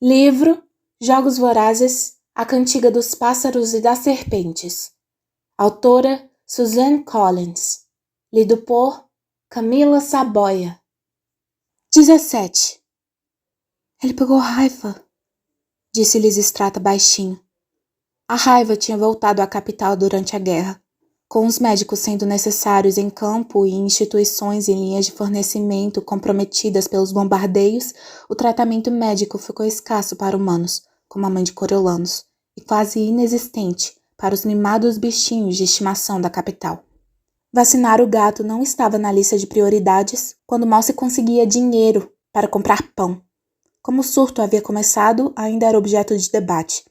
Livro Jogos Vorazes, A Cantiga dos Pássaros e das Serpentes. Autora Suzanne Collins. Lido por Camila Saboia. 17. Ele pegou raiva, disse Lisistrata baixinho. A raiva tinha voltado à capital durante a guerra, com os médicos sendo necessários em campo e instituições e linhas de fornecimento comprometidas pelos bombardeios. O tratamento médico ficou escasso para humanos, como a mãe de Coriolanos, e quase inexistente para os mimados bichinhos de estimação da capital. Vacinar o gato não estava na lista de prioridades quando mal se conseguia dinheiro para comprar pão. Como o surto havia começado, ainda era objeto de debate.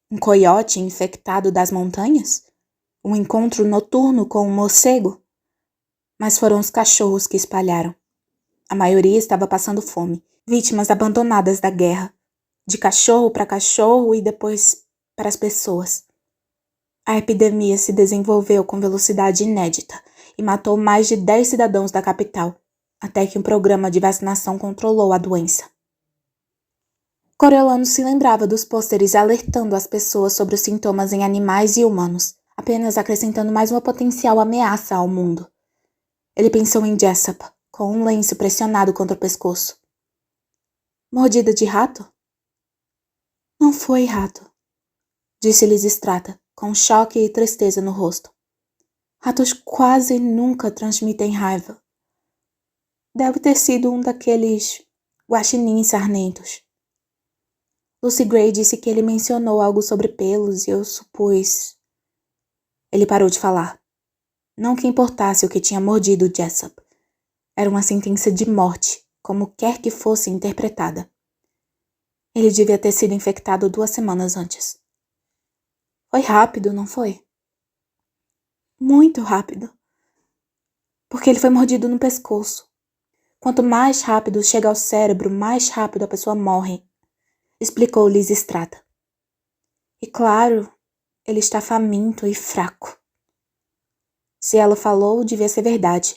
Um coiote infectado das montanhas? Um encontro noturno com um morcego? Mas foram os cachorros que espalharam. A maioria estava passando fome, vítimas abandonadas da guerra, de cachorro para cachorro e depois para as pessoas. A epidemia se desenvolveu com velocidade inédita e matou mais de 10 cidadãos da capital, até que um programa de vacinação controlou a doença. Coriolano se lembrava dos pôsteres alertando as pessoas sobre os sintomas em animais e humanos, apenas acrescentando mais uma potencial ameaça ao mundo. Ele pensou em Jessup, com um lenço pressionado contra o pescoço. Mordida de rato? Não foi rato, disse Lisistrata, com choque e tristeza no rosto. Ratos quase nunca transmitem raiva. Deve ter sido um daqueles guaxinins sarnentos. Lucy Gray disse que ele mencionou algo sobre pelos e eu supus... Ele parou de falar. Não que importasse o que tinha mordido Jessup. Era uma sentença de morte, como quer que fosse interpretada. Ele devia ter sido infectado 2 semanas antes. Foi rápido, não foi? Muito rápido. Porque ele foi mordido no pescoço. Quanto mais rápido chega ao cérebro, mais rápido a pessoa morre, explicou Lisistrata. E claro, ele está faminto e fraco. Se ela falou, devia ser verdade.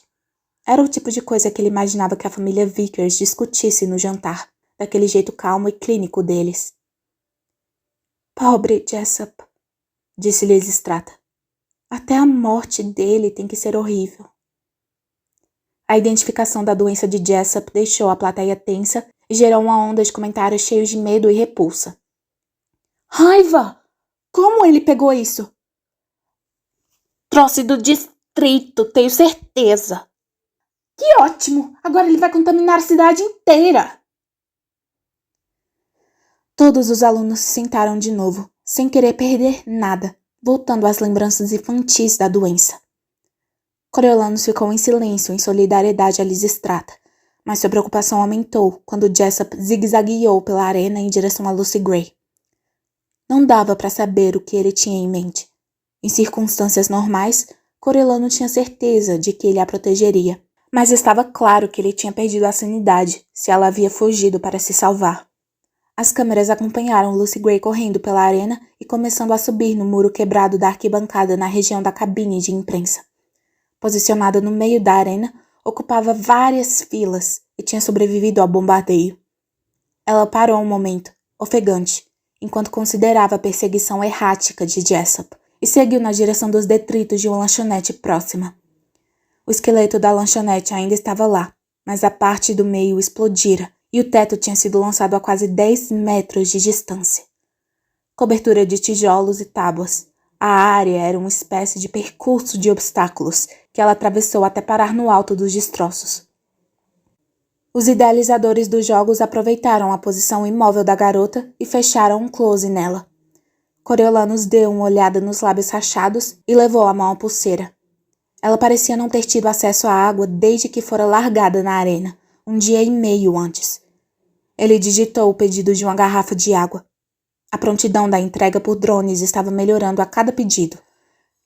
Era o tipo de coisa que ele imaginava que a família Vickers discutisse no jantar, daquele jeito calmo e clínico deles. Pobre Jessup, disse Lisistrata. Até a morte dele tem que ser horrível. A identificação da doença de Jessup deixou a plateia tensa e gerou uma onda de comentários cheios de medo e repulsa. Raiva! Como ele pegou isso? Trouxe do distrito, tenho certeza. Que ótimo! Agora ele vai contaminar a cidade inteira! Todos os alunos se sentaram de novo, sem querer perder nada, voltando às lembranças infantis da doença. Coriolanos ficou em silêncio em solidariedade a Lisistrata, mas sua preocupação aumentou quando Jessup zigue-zagueou pela arena em direção a Lucy Gray. Não dava para saber o que ele tinha em mente. Em circunstâncias normais, Coriolano tinha certeza de que ele a protegeria, mas estava claro que ele tinha perdido a sanidade se ela havia fugido para se salvar. As câmeras acompanharam Lucy Gray correndo pela arena e começando a subir no muro quebrado da arquibancada na região da cabine de imprensa. Posicionada no meio da arena, ocupava várias filas e tinha sobrevivido ao bombardeio. Ela parou um momento, ofegante, enquanto considerava a perseguição errática de Jessup, e seguiu na direção dos detritos de uma lanchonete próxima. O esqueleto da lanchonete ainda estava lá, mas a parte do meio explodira e o teto tinha sido lançado a quase 10 metros de distância. Cobertura de tijolos e tábuas, a área era uma espécie de percurso de obstáculos que ela atravessou até parar no alto dos destroços. Os idealizadores dos jogos aproveitaram a posição imóvel da garota e fecharam um close nela. Coriolanos deu uma olhada nos lábios rachados e levou a mão à pulseira. Ela parecia não ter tido acesso à água desde que fora largada na arena, 1 dia e meio antes. Ele digitou o pedido de uma garrafa de água. A prontidão da entrega por drones estava melhorando a cada pedido.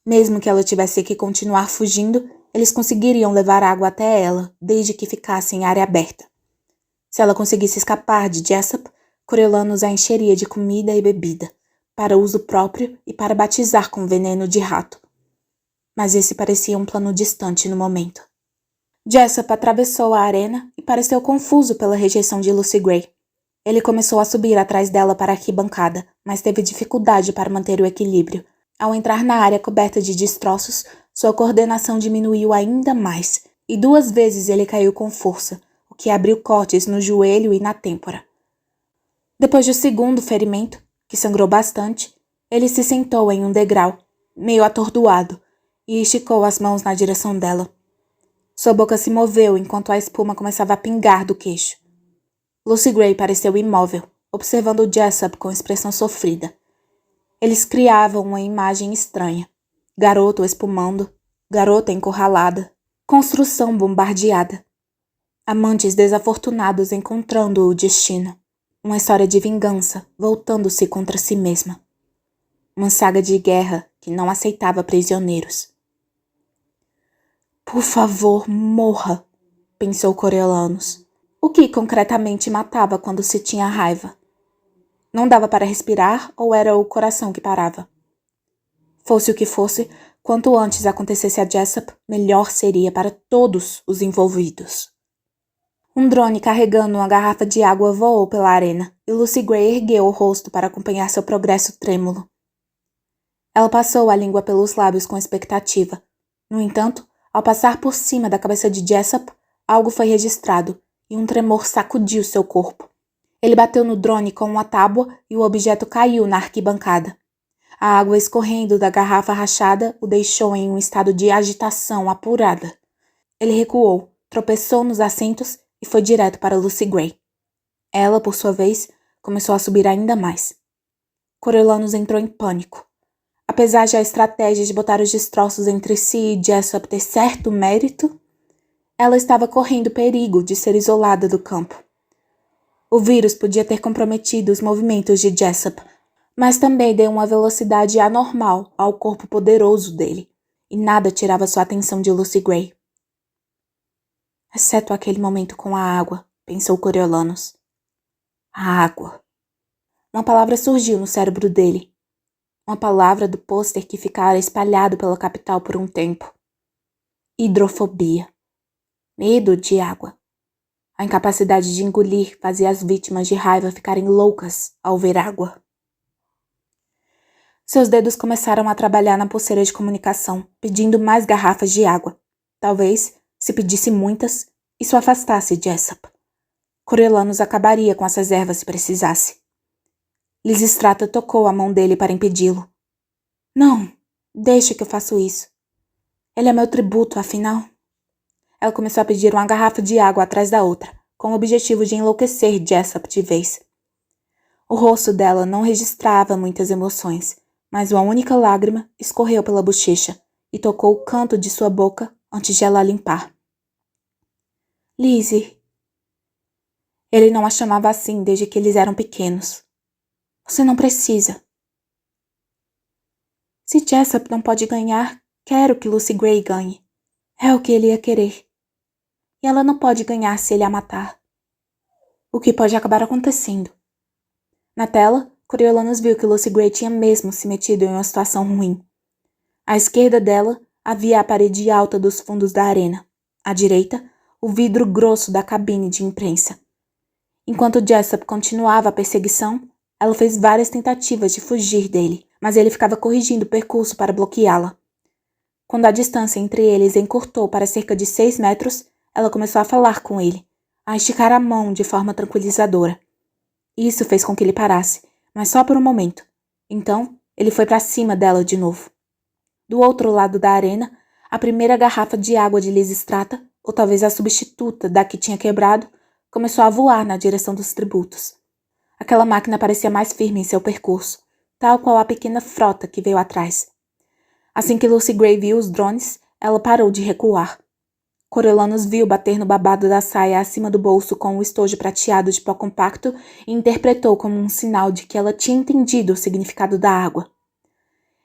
Mesmo que ela tivesse que continuar fugindo, eles conseguiriam levar água até ela, desde que ficasse em área aberta. Se ela conseguisse escapar de Jessup, Coriolanos a encheria de comida e bebida, para uso próprio e para batizar com veneno de rato. Mas esse parecia um plano distante no momento. Jessup atravessou a arena e pareceu confuso pela rejeição de Lucy Gray. Ele começou a subir atrás dela para a arquibancada, mas teve dificuldade para manter o equilíbrio. Ao entrar na área coberta de destroços, sua coordenação diminuiu ainda mais, e 2 vezes ele caiu com força, o que abriu cortes no joelho e na têmpora. Depois do segundo ferimento, que sangrou bastante, ele se sentou em um degrau, meio atordoado, e esticou as mãos na direção dela. Sua boca se moveu enquanto a espuma começava a pingar do queixo. Lucy Gray pareceu imóvel, observando Jessup com expressão sofrida. Eles criavam uma imagem estranha. Garoto espumando, garota encurralada, construção bombardeada. Amantes desafortunados encontrando o destino. Uma história de vingança, voltando-se contra si mesma. Uma saga de guerra que não aceitava prisioneiros. Por favor, morra, pensou Coriolanus. O que concretamente matava quando se tinha raiva? Não dava para respirar ou era o coração que parava? Fosse o que fosse, quanto antes acontecesse a Jessup, melhor seria para todos os envolvidos. Um drone carregando uma garrafa de água voou pela arena e Lucy Gray ergueu o rosto para acompanhar seu progresso trêmulo. Ela passou a língua pelos lábios com expectativa. No entanto, ao passar por cima da cabeça de Jessup, algo foi registrado e um tremor sacudiu seu corpo. Ele bateu no drone com uma tábua e o objeto caiu na arquibancada. A água escorrendo da garrafa rachada o deixou em um estado de agitação apurada. Ele recuou, tropeçou nos assentos e foi direto para Lucy Gray. Ela, por sua vez, começou a subir ainda mais. Coriolanus entrou em pânico. Apesar de a estratégia de botar os destroços entre si e Jessup ter certo mérito, ela estava correndo perigo de ser isolada do campo. O vírus podia ter comprometido os movimentos de Jessup, mas também deu uma velocidade anormal ao corpo poderoso dele, e nada tirava sua atenção de Lucy Gray. Exceto aquele momento com a água, pensou Coriolanus. A água. Uma palavra surgiu no cérebro dele. Uma palavra do pôster que ficara espalhado pela capital por um tempo. Hidrofobia. Medo de água. A incapacidade de engolir fazia as vítimas de raiva ficarem loucas ao ver água. Seus dedos começaram a trabalhar na pulseira de comunicação, pedindo mais garrafas de água. Talvez, se pedisse muitas, isso afastasse Jessup. Coriolanus acabaria com as reservas se precisasse. Lysistrata tocou a mão dele para impedi-lo. Não, deixe que eu faça isso. Ele é meu tributo, afinal. Ela começou a pedir uma garrafa de água atrás da outra, com o objetivo de enlouquecer Jessup de vez. O rosto dela não registrava muitas emoções, mas uma única lágrima escorreu pela bochecha e tocou o canto de sua boca antes de ela limpar. Lizzie. Ele não a chamava assim desde que eles eram pequenos. Você não precisa. Se Jessup não pode ganhar, quero que Lucy Gray ganhe. É o que ele ia querer. E ela não pode ganhar se ele a matar. O que pode acabar acontecendo. Na tela, Coriolanus viu que Lucy Gray tinha mesmo se metido em uma situação ruim. À esquerda dela, havia a parede alta dos fundos da arena. À direita, o vidro grosso da cabine de imprensa. Enquanto Jessup continuava a perseguição, ela fez várias tentativas de fugir dele, mas ele ficava corrigindo o percurso para bloqueá-la. Quando a distância entre eles encurtou para cerca de 6 metros, ela começou a falar com ele, a esticar a mão de forma tranquilizadora. Isso fez com que ele parasse, mas só por um momento. Então, ele foi para cima dela de novo. Do outro lado da arena, a primeira garrafa de água de Lysistrata, ou talvez a substituta da que tinha quebrado, começou a voar na direção dos tributos. Aquela máquina parecia mais firme em seu percurso, tal qual a pequena frota que veio atrás. Assim que Lucy Gray viu os drones, ela parou de recuar. Coriolanus viu bater no babado da saia acima do bolso com o estojo prateado de pó compacto e interpretou como um sinal de que ela tinha entendido o significado da água.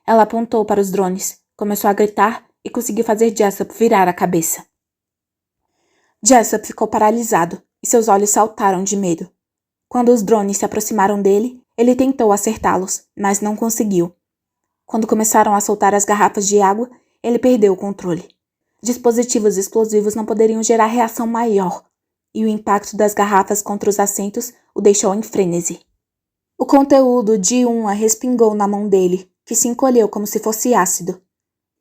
Ela apontou para os drones, começou a gritar e conseguiu fazer Jessup virar a cabeça. Jessup ficou paralisado e seus olhos saltaram de medo. Quando os drones se aproximaram dele, ele tentou acertá-los, mas não conseguiu. Quando começaram a soltar as garrafas de água, ele perdeu o controle. Dispositivos explosivos não poderiam gerar reação maior. e o impacto das garrafas contra os assentos o deixou em frênese. O conteúdo de uma respingou na mão dele, que se encolheu como se fosse ácido.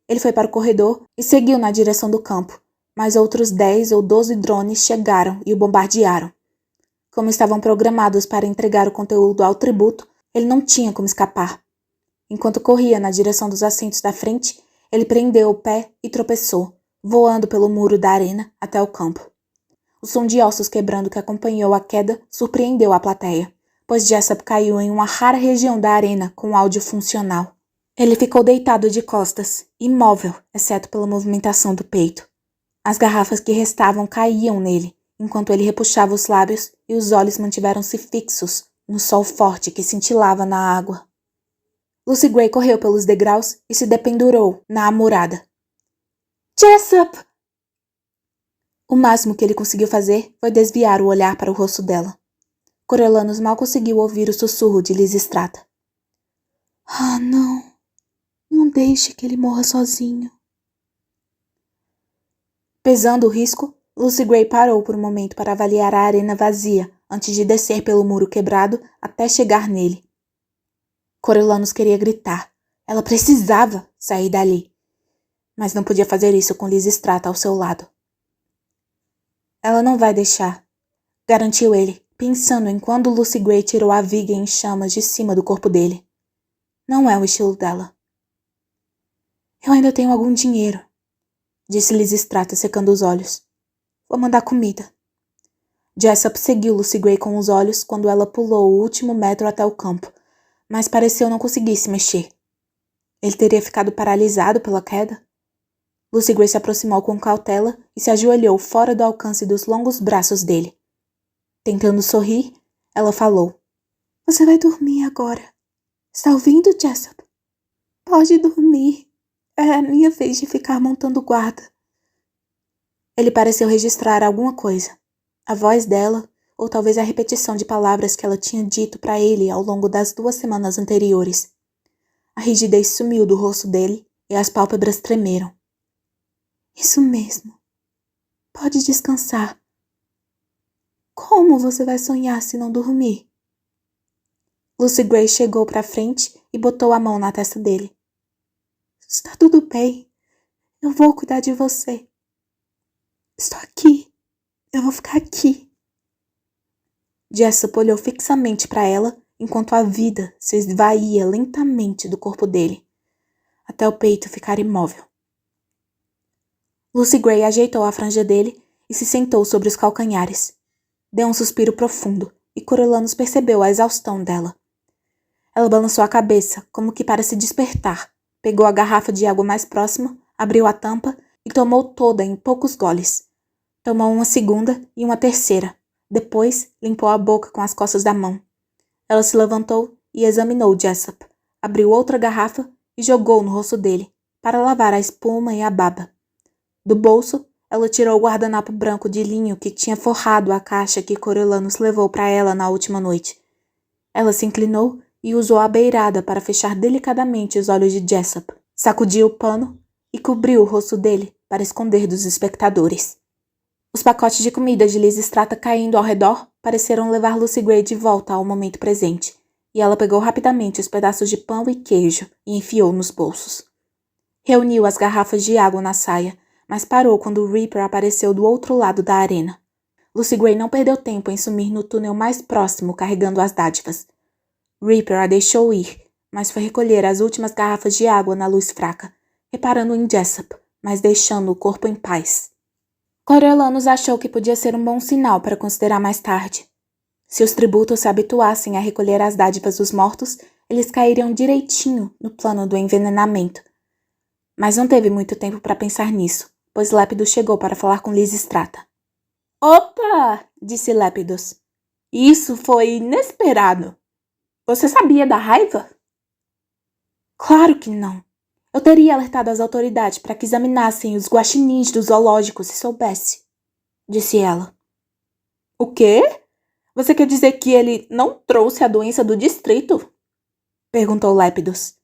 Ele foi para o corredor e seguiu na direção do campo, mas outros 10 ou 12 drones chegaram e o bombardearam. Como estavam programados para entregar o conteúdo ao tributo, ele não tinha como escapar. Enquanto corria na direção dos assentos da frente, ele prendeu o pé e tropeçou, voando pelo muro da arena até o campo. O som de ossos quebrando que acompanhou a queda surpreendeu a plateia, pois Jessup caiu em uma rara região da arena com áudio funcional. Ele ficou deitado de costas, imóvel, exceto pela movimentação do peito. As garrafas que restavam caíam nele, enquanto ele repuxava os lábios e os olhos mantiveram-se fixos no sol forte que cintilava na água. Lucy Gray correu pelos degraus e se dependurou na amurada. Jessup! O máximo que ele conseguiu fazer foi desviar o olhar para o rosto dela. Coriolanus mal conseguiu ouvir o sussurro de Lysistrata. Ah, não. Não deixe que ele morra sozinho. Pesando o risco, Lucy Gray parou por um momento para avaliar a arena vazia antes de descer pelo muro quebrado até chegar nele. Coriolanus queria gritar. Ela precisava sair dali. Mas não podia fazer isso com Lysistrata ao seu lado. Ela não vai deixar, garantiu ele, pensando em quando Lucy Gray tirou a viga em chamas de cima do corpo dele. Não é o estilo dela. Eu ainda tenho algum dinheiro, disse Lysistrata secando os olhos. Vou mandar comida. Jessup seguiu Lucy Gray com os olhos quando ela pulou o último metro até o campo, mas pareceu não conseguir se mexer. Ele teria ficado paralisado pela queda? Lucy Gray se aproximou com cautela e se ajoelhou fora do alcance dos longos braços dele. Tentando sorrir, ela falou. Você vai dormir agora. Está ouvindo, Jessup? Pode dormir. É a minha vez de ficar montando guarda. Ele pareceu registrar alguma coisa. A voz dela, ou talvez a repetição de palavras que ela tinha dito para ele ao longo das 2 semanas anteriores. A rigidez sumiu do rosto dele e as pálpebras tremeram. Isso mesmo. Pode descansar. Como você vai sonhar se não dormir? Lucy Gray chegou para frente e botou a mão na testa dele. Está tudo bem. Eu vou cuidar de você. Estou aqui. Eu vou ficar aqui. Jessup olhou fixamente para ela enquanto a vida se esvaía lentamente do corpo dele, até o peito ficar imóvel. Lucy Gray ajeitou a franja dele e se sentou sobre os calcanhares. Deu um suspiro profundo e Coriolanus percebeu a exaustão dela. Ela balançou a cabeça, como que para se despertar, pegou a garrafa de água mais próxima, abriu a tampa e tomou toda em poucos goles. Tomou uma segunda e uma terceira. Depois, limpou a boca com as costas da mão. Ela se levantou e examinou Jessup. Abriu outra garrafa e jogou no rosto dele, para lavar a espuma e a baba. Do bolso, ela tirou o guardanapo branco de linho que tinha forrado a caixa que Coriolanus levou para ela na última noite. Ela se inclinou e usou a beirada para fechar delicadamente os olhos de Jessup. Sacudiu o pano e cobriu o rosto dele para esconder dos espectadores. Os pacotes de comida de Lysistrata caindo ao redor pareceram levar Lucy Gray de volta ao momento presente, e ela pegou rapidamente os pedaços de pão e queijo e enfiou nos bolsos. Reuniu as garrafas de água na saia, mas parou quando o Reaper apareceu do outro lado da arena. Lucy Gray não perdeu tempo em sumir no túnel mais próximo carregando as dádivas. Reaper a deixou ir, mas foi recolher as últimas garrafas de água na luz fraca, reparando em Jessup, mas deixando o corpo em paz. Coriolanus achou que podia ser um bom sinal para considerar mais tarde. Se os tributos se habituassem a recolher as dádivas dos mortos, eles cairiam direitinho no plano do envenenamento. Mas não teve muito tempo para pensar nisso, pois Lepidus chegou para falar com Lysistrata. Opa! Disse Lepidus. Isso foi inesperado. Você sabia da raiva? Claro que não. Eu teria alertado as autoridades para que examinassem os guaxinins do zoológico se soubesse, disse ela. O quê? Você quer dizer que ele não trouxe a doença do distrito? Perguntou Lepidus.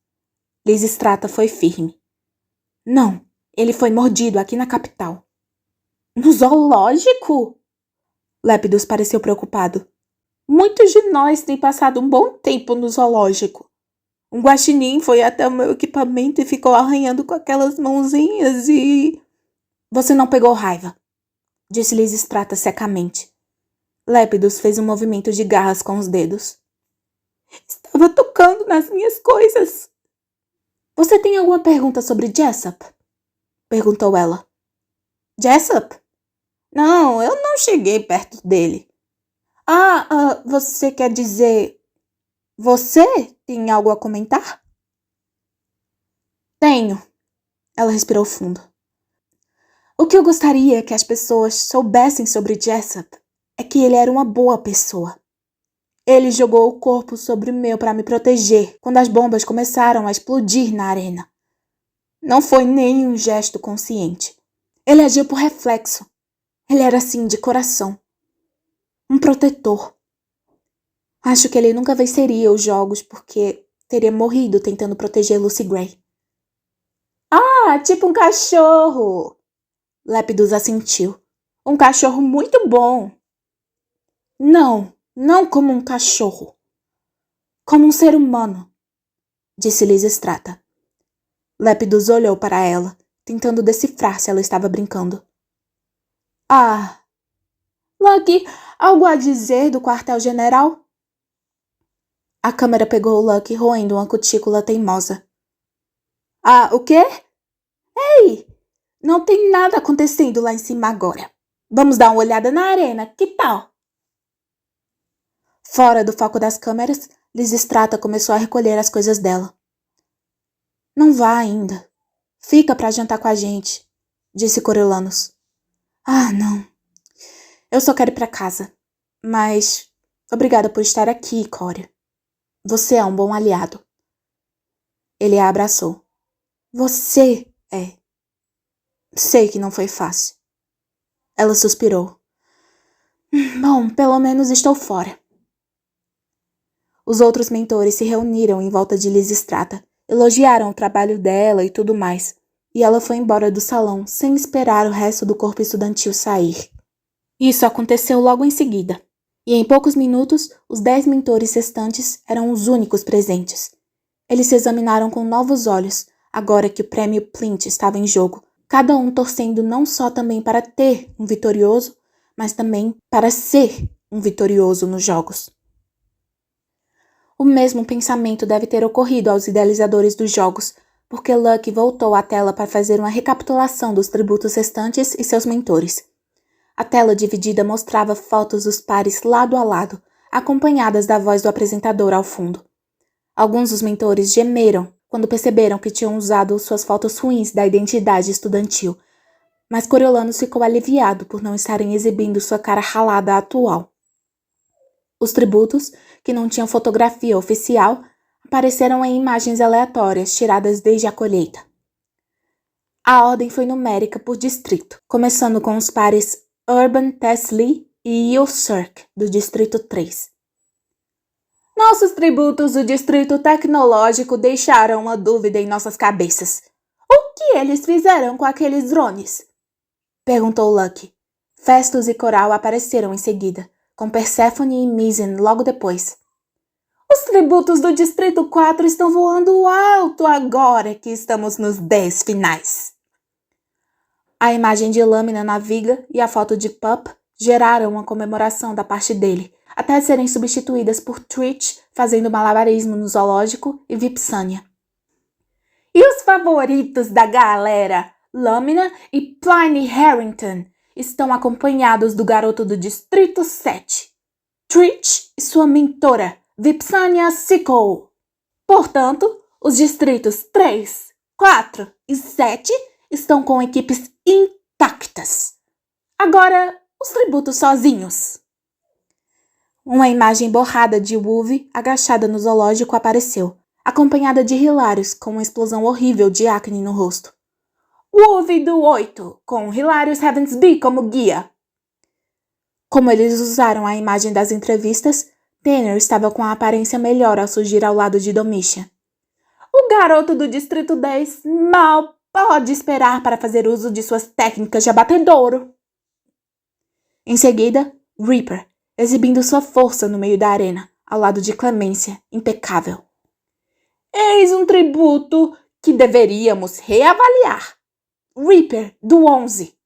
Lysistrata foi firme. Não, ele foi mordido aqui na capital. No zoológico? Lepidus pareceu preocupado. Muitos de nós têm passado um bom tempo no zoológico. Um guaxinim foi até o meu equipamento e ficou arranhando com aquelas mãozinhas e... Você não pegou raiva, disse Lisistrata secamente. Lepidus fez um movimento de garras com os dedos. Estava tocando nas minhas coisas. Você tem alguma pergunta sobre Jessup? Perguntou ela. Jessup? Não, eu não cheguei perto dele. Você quer dizer... Você tem algo a comentar? Tenho. Ela respirou fundo. O que eu gostaria que as pessoas soubessem sobre Jessup é que ele era uma boa pessoa. Ele jogou o corpo sobre o meu para me proteger quando as bombas começaram a explodir na arena. Não foi nem um gesto consciente. Ele agiu por reflexo. Ele era assim de coração. Um protetor. Acho que ele nunca venceria os jogos porque teria morrido tentando proteger Lucy Gray. Tipo um cachorro! Lepidus assentiu. Um cachorro muito bom. Não como um cachorro. Como um ser humano, disse Lisistrata. Lepidus olhou para ela, tentando decifrar se ela estava brincando. Lucky, algo a dizer do quartel-general? A câmera pegou Lucky roendo uma cutícula teimosa. O quê? Ei! Não tem nada acontecendo lá em cima agora. Vamos dar uma olhada na arena, que tal? Fora do foco das câmeras, Lisistrata começou a recolher as coisas dela. Não vá ainda. Fica para jantar com a gente, disse Coriolanus. Não. Eu só quero ir para casa. Mas obrigada por estar aqui, Coria. Você é um bom aliado. Ele a abraçou. Você é. Sei que não foi fácil. Ela suspirou. Bom, pelo menos estou fora. Os outros mentores se reuniram em volta de Lisistrata, elogiaram o trabalho dela e tudo mais, e ela foi embora do salão sem esperar o resto do corpo estudantil sair. Isso aconteceu logo em seguida, e em poucos minutos os 10 mentores restantes eram os únicos presentes. Eles se examinaram com novos olhos, agora que o prêmio Plint estava em jogo, cada um torcendo não só também para ter um vitorioso, mas também para ser um vitorioso nos jogos. O mesmo pensamento deve ter ocorrido aos idealizadores dos jogos, porque Lucky voltou à tela para fazer uma recapitulação dos tributos restantes e seus mentores. A tela dividida mostrava fotos dos pares lado a lado, acompanhadas da voz do apresentador ao fundo. Alguns dos mentores gemeram quando perceberam que tinham usado suas fotos ruins da identidade estudantil, mas Coriolanus ficou aliviado por não estarem exibindo sua cara ralada atual. Os tributos, que não tinham fotografia oficial, apareceram em imagens aleatórias tiradas desde a colheita. A ordem foi numérica por distrito, começando com os pares Urban Tesley e Yusirk, do Distrito 3. Nossos tributos do Distrito Tecnológico deixaram uma dúvida em nossas cabeças. O que eles fizeram com aqueles drones? Perguntou Lucky. Festus e Coral apareceram em seguida, com Persephone e Mizzen logo depois. Os tributos do Distrito 4 estão voando alto agora que estamos nos 10 finais. A imagem de Lâmina na viga e a foto de Pup geraram uma comemoração da parte dele, até serem substituídas por Twitch fazendo malabarismo no zoológico e Vipsania. E os favoritos da galera, Lâmina e Pliny Harrington, estão acompanhados do garoto do Distrito 7, Twitch e sua mentora, Vipsania Sickle. Portanto, os distritos 3, 4 e 7 estão com equipes intactas. Agora, os tributos sozinhos. Uma imagem borrada de Wolve agachada no zoológico apareceu, acompanhada de Hilarius com uma explosão horrível de acne no rosto. Wolve do 8, com Hilarius Heavensby como guia. Como eles usaram a imagem das entrevistas, Tanner estava com a aparência melhor ao surgir ao lado de Domitian. O garoto do Distrito 10 mal pode esperar para fazer uso de suas técnicas de abatedouro. Em seguida, Reaper, exibindo sua força no meio da arena, ao lado de Clemência, impecável. Eis um tributo que deveríamos reavaliar. Reaper, do 11.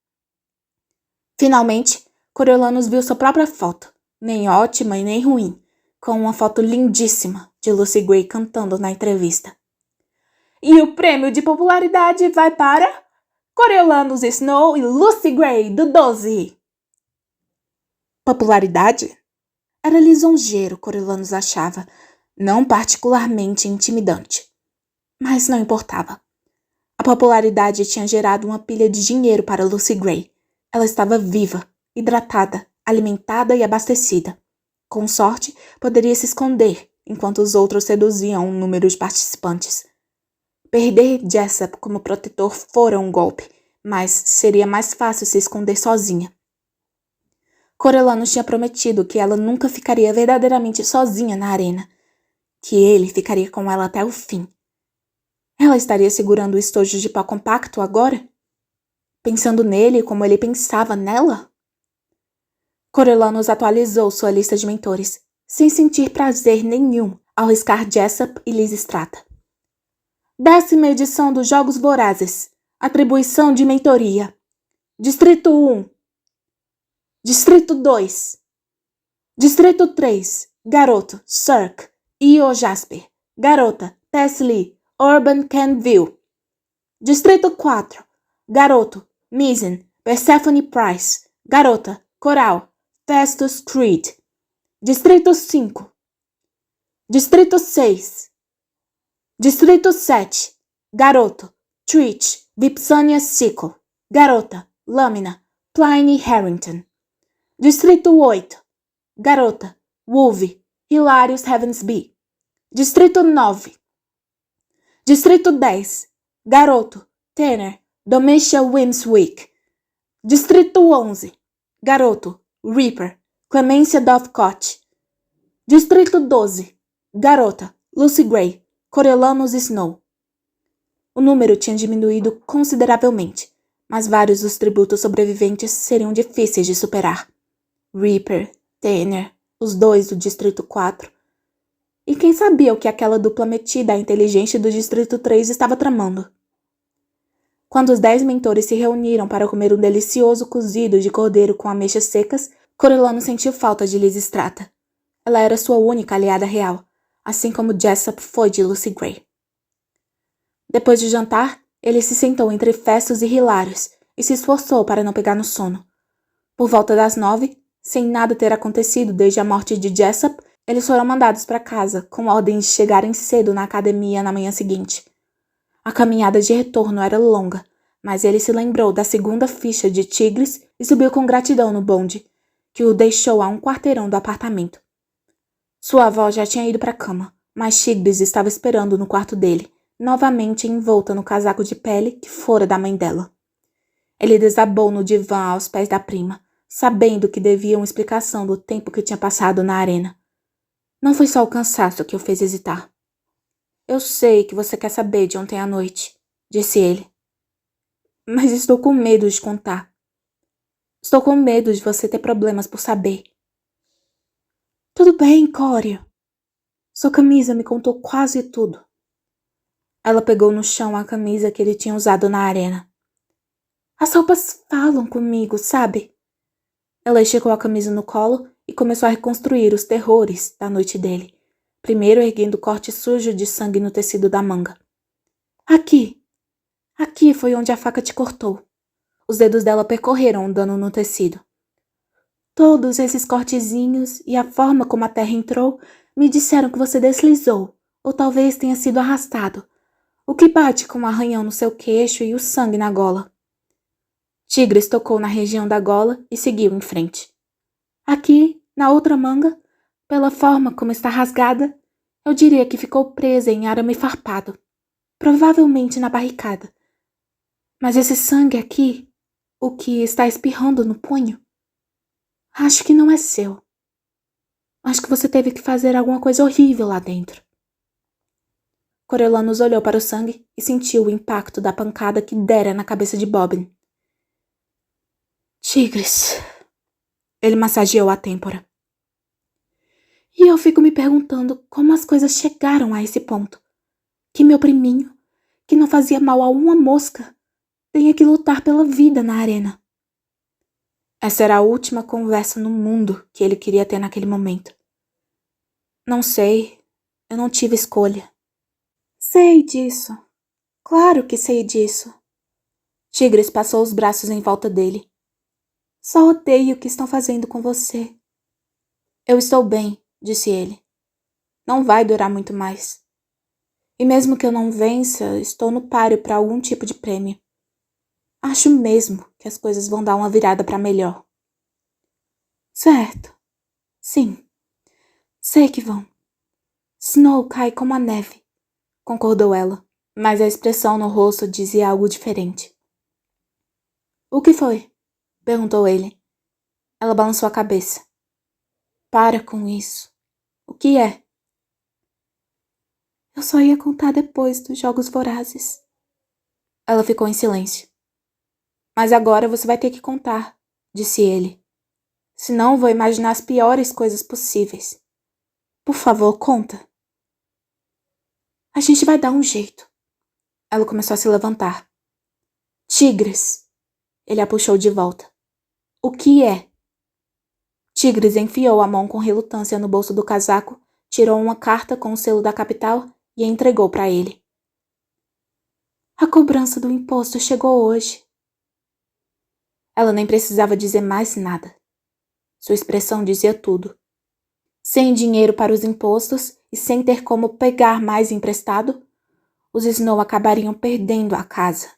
Finalmente, Coriolanus viu sua própria foto, nem ótima e nem ruim, com uma foto lindíssima de Lucy Gray cantando na entrevista. E o prêmio de popularidade vai para Coriolanus Snow e Lucy Gray, do 12. Popularidade? Era lisonjeiro, Coriolanus achava, não particularmente intimidante. Mas não importava. A popularidade tinha gerado uma pilha de dinheiro para Lucy Gray. Ela estava viva, hidratada, alimentada e abastecida. Com sorte, poderia se esconder, enquanto os outros seduziam um número de participantes. Perder Jessup como protetor fora um golpe, mas seria mais fácil se esconder sozinha. Coriolanus tinha prometido que ela nunca ficaria verdadeiramente sozinha na arena, que ele ficaria com ela até o fim. Ela estaria segurando o estojo de pau compacto agora? Pensando nele como ele pensava nela? Coriolanus atualizou sua lista de mentores, sem sentir prazer nenhum ao riscar Jessup e Lysistrata. 10ª edição dos Jogos Vorazes. Atribuição de mentoria. Distrito 1. Distrito 2. Distrito 3. Garoto, Cirque. Io Jasper. Garota, Tess Lee. Urban Canville. Distrito 4. Garoto, Misen. Persephone Price. Garota, Coral. Festus Creed. Distrito 5. Distrito 6. Distrito 7. Garoto, Trich. Vipsania Sickle. Garota, Lâmina. Pliny Harrington. Distrito 8. Garota, Wolve. Hilarious Heavensby. Distrito 9. Distrito 10. Garoto, Tanner. Domitia Wimswick. Distrito 11. Garoto, Reaper. Clemência Dothcott. Distrito 12. Garota, Lucy Gray. Coriolanus Snow. O número tinha diminuído consideravelmente, mas vários dos tributos sobreviventes seriam difíceis de superar. Reaper, Tanner, os 2 do Distrito 4. E quem sabia o que aquela dupla metida inteligente do Distrito 3 estava tramando? Quando os 10 mentores se reuniram para comer um delicioso cozido de cordeiro com ameixas secas, Coriolanus sentiu falta de Lysistrata. Ela era sua única aliada real, assim como Jessup foi de Lucy Gray. Depois de jantar, ele se sentou entre Festus e Hilários e se esforçou para não pegar no sono. Por volta das 9, sem nada ter acontecido desde a morte de Jessup, eles foram mandados para casa, com ordem de chegarem cedo na academia na manhã seguinte. A caminhada de retorno era longa, mas ele se lembrou da segunda ficha de Tigres e subiu com gratidão no bonde, que o deixou a um quarteirão do apartamento. Sua avó já tinha ido para a cama, mas Tigres estava esperando no quarto dele, novamente envolta no casaco de pele que fora da mãe dela. Ele desabou no divã aos pés da prima, sabendo que devia uma explicação do tempo que tinha passado na arena. Não foi só o cansaço que o fez hesitar. Eu sei que você quer saber de ontem à noite, disse ele. Mas estou com medo de contar. Estou com medo de você ter problemas por saber. Tudo bem, Cório. Sua camisa me contou quase tudo. Ela pegou no chão a camisa que ele tinha usado na arena. As roupas falam comigo, sabe? Ela esticou a camisa no colo e começou a reconstruir os terrores da noite dele, primeiro erguendo o corte sujo de sangue no tecido da manga. Aqui. Aqui foi onde a faca te cortou. Os dedos dela percorreram o dano no tecido. Todos esses cortezinhos e a forma como a terra entrou me disseram que você deslizou, ou talvez tenha sido arrastado, o que bate com um arranhão no seu queixo e o sangue na gola. Tigres tocou na região da gola e seguiu em frente. Aqui, na outra manga, pela forma como está rasgada, eu diria que ficou presa em arame farpado, provavelmente na barricada. Mas esse sangue aqui, o que está espirrando no punho, acho que não é seu. Acho que você teve que fazer alguma coisa horrível lá dentro. Coriolanus olhou para o sangue e sentiu o impacto da pancada que dera na cabeça de Bobbin. Tigres. Ele massageou a têmpora. E eu fico me perguntando como as coisas chegaram a esse ponto. Que meu priminho, que não fazia mal a uma mosca, tenha que lutar pela vida na arena. Essa era a última conversa no mundo que ele queria ter naquele momento. Não sei, eu não tive escolha. Sei disso. Claro que sei disso. Tigres passou os braços em volta dele. Só odeio o que estão fazendo com você. Eu estou bem, disse ele. Não vai durar muito mais. E mesmo que eu não vença, estou no páreo para algum tipo de prêmio. Acho mesmo que as coisas vão dar uma virada para melhor. Certo. Sim. Sei que vão. Snow cai como a neve, concordou ela, mas a expressão no rosto dizia algo diferente. O que foi? Perguntou ele. Ela balançou a cabeça. Para com isso. O que é? Eu só ia contar depois dos Jogos Vorazes. Ela ficou em silêncio. Mas agora você vai ter que contar, disse ele. Senão vou imaginar as piores coisas possíveis. Por favor, conta. A gente vai dar um jeito. Ela começou a se levantar. Tigres! Ele a puxou de volta. O que é? Tigres enfiou a mão com relutância no bolso do casaco, tirou uma carta com o selo da capital e a entregou para ele. A cobrança do imposto chegou hoje. Ela nem precisava dizer mais nada. Sua expressão dizia tudo. Sem dinheiro para os impostos e sem ter como pegar mais emprestado, os Snow acabariam perdendo a casa.